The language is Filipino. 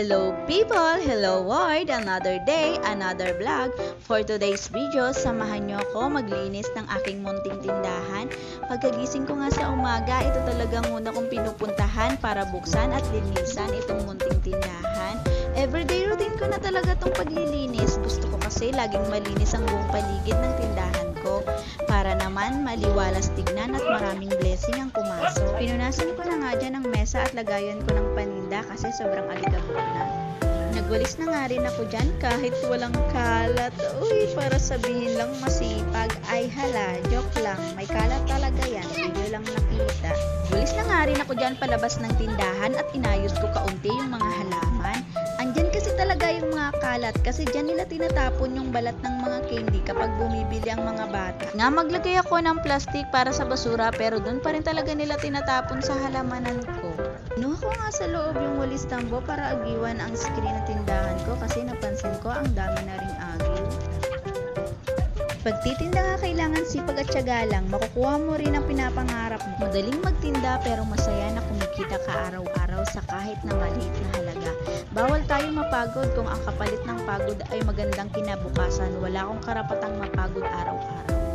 Hello people! Hello world! Another day, another vlog. For today's video, samahan nyo ako maglinis ng aking munting tindahan. Pagkagising ko nga sa umaga, ito talagang una kong pinupuntahan para buksan at linisan itong munting tindahan. Everyday routine ko na talaga itong paglilinis. Gusto ko kasi laging malinis ang buong paligid ng tindahan ko para naman maliwalas tignan at maraming blessing ang pumasok. Pinunasan ko na nga dyan ang mesa at lagayan ko ng paninda kasi sobrang alikabok na. Nagwalis na nga rin ako dyan kahit walang kalat. Uy, para sabihin lang masipag. Ay hala, joke lang. May kalat talaga yan. Video lang nakita. Walis na nga rin ako dyan palabas ng tindahan at inayos ko kaunti yung mga halaman. Andyan kasi talaga yung mga kalat kasi dyan nila tinatapon yung balat ng mga candy kapag bumibili ang mga bata. Nga maglagay ako ng plastic para sa basura pero doon pa rin talaga nila tinatapon sa halamanan ko. Kinuha ko nga sa loob yung walis tambo para agiwan ang screen ng tindahan ko kasi napansin ko ang dami na ring agiw. Pagtitinda nga kailangan sipag at tiyaga lang, makukuha mo rin ang pinapangarap mo. Madaling magtinda pero masaya na kumikita ka araw-araw sa kahit na maliit na halaga. Bawal tayong mapagod kung ang kapalit ng pagod ay magandang kinabukasan. Wala akong karapatang mapagod araw-araw.